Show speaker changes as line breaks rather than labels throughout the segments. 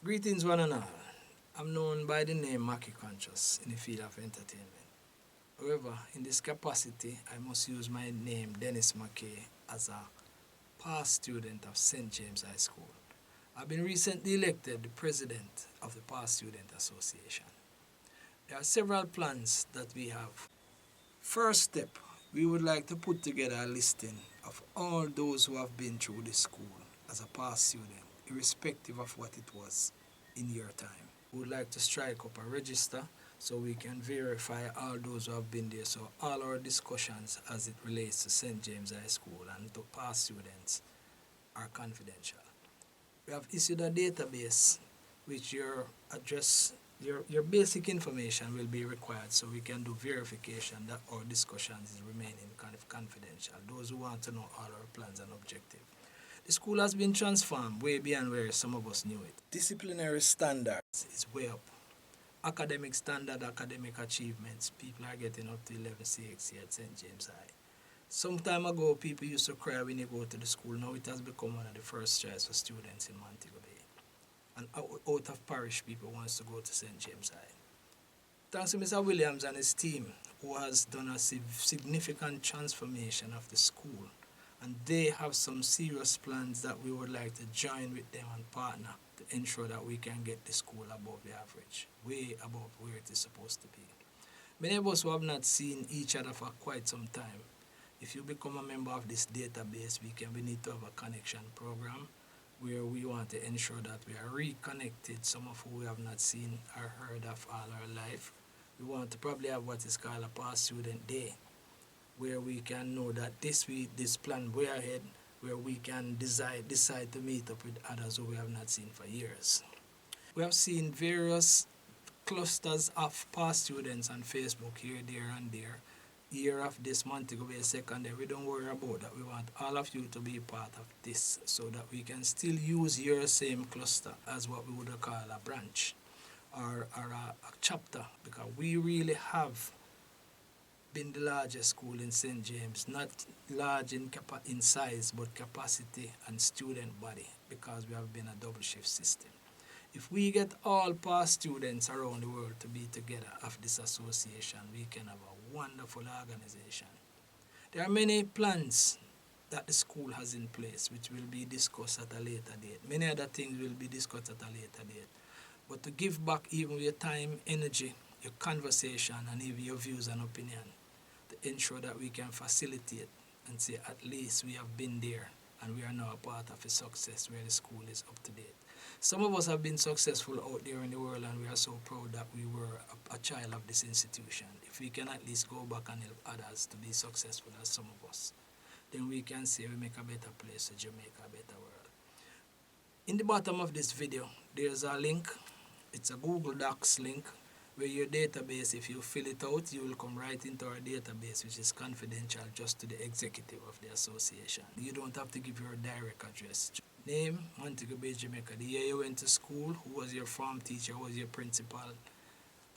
Greetings one and all. I'm known by the name Mackie Conscious in the field of entertainment. However, in this capacity, I must use my name Dennis McKay as a past student of St. James High School. I've been recently elected the president of the Past Student Association. There are several plans that we have. First step, we would like to put together a listing of all those who have been through the school as a past student, irrespective of what it was in your time. We would like to strike up a register so we can verify all those who have been there, so all our discussions as it relates to St. James High School and to past students are confidential. We have issued a database which your address, your basic information will be required, so we can do verification that our discussions is remaining kind of confidential. Those who want to know all our plans and objectives. The school has been transformed way beyond where some of us knew it. Disciplinary standards is way up. Academic standard, academic achievements, people are getting up to 11 CXC at St. James High. Some time ago, people used to cry when you go to the school. Now it has become one of the first choice for students in Montego Bay. And out of parish, people wants to go to St. James High. Thanks to Mr. Williams and his team, who has done a significant transformation of the school. And they have some serious plans that we would like to join with them and partner to ensure that we can get the school above the average, way above where it is supposed to be. Many of us who have not seen each other for quite some time, if you become a member of this database, we need to have a connection program where we want to ensure that we are reconnected, some of who we have not seen or heard of all our life. We want to probably have what is called a past student day, where we can know that this plan way ahead, where we can decide to meet up with others who we have not seen for years. We have seen various clusters of past students on Facebook here, there, and there. Year of this Montego Bay Secondary, we don't worry about that. We want all of you to be part of this so that we can still use your same cluster as what we would call a branch or a chapter, because we really have been the largest school in St. James, not large in size, but capacity and student body, because we have been a double shift system. If we get all past students around the world to be together of this association, we can have a wonderful organization. There are many plans that the school has in place which will be discussed at a later date. Many other things will be discussed at a later date. But to give back even your time, energy, your conversation, and even your views and opinion, to ensure that we can facilitate and say at least we have been there and we are now a part of a success where the school is up to date. Some of us have been successful out there in the world, and we are so proud that we were a child of this institution. If we can at least go back and help others to be successful as some of us, then we can say we make a better place to Jamaica, a better world. In the bottom of this video, there's a link. It's a Google Docs link where your database, if you fill it out, you will come right into our database, which is confidential just to the executive of the association. You don't have to give your direct address. Name, Montego Bay, Jamaica. The year you went to school, who was your form teacher, who was your principal.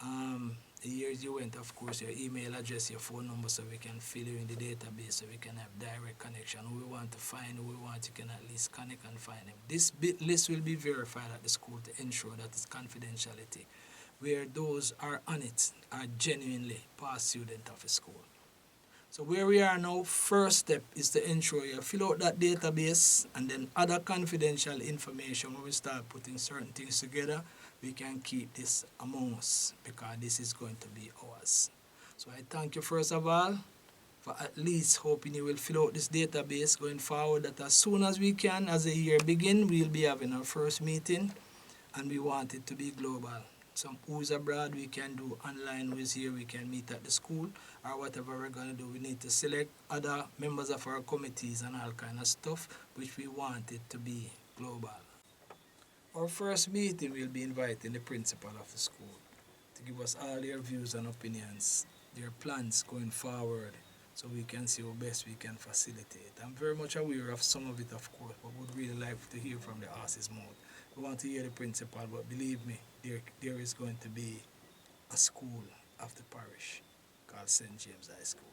The years you went, of course, your email address, your phone number, so we can fill you in the database, so we can have direct connection. Who we want to find, who we want, you can at least connect and find them. This list will be verified at the school to ensure that it's confidentiality, where those are on it are genuinely past students of the school. So where we are now, first step is to ensure you fill out that database, and then other confidential information. When we start putting certain things together, we can keep this among us, because this is going to be ours. So I thank you first of all for at least hoping you will fill out this database going forward, that as soon as we can, as the year begins, we'll be having our first meeting, and we want it to be global. Some who's abroad, we can do online, who's here, we can meet at the school, or whatever we're going to do. We need to select other members of our committees and all kind of stuff, which we want it to be global. Our first meeting, we'll be inviting the principal of the school to give us all their views and opinions, their plans going forward, so we can see how best we can facilitate. I'm very much aware of some of it, of course, but would really like to hear from the horse's mouth. We want to hear the principal, but believe me, there is going to be a school of the parish called St. James High School.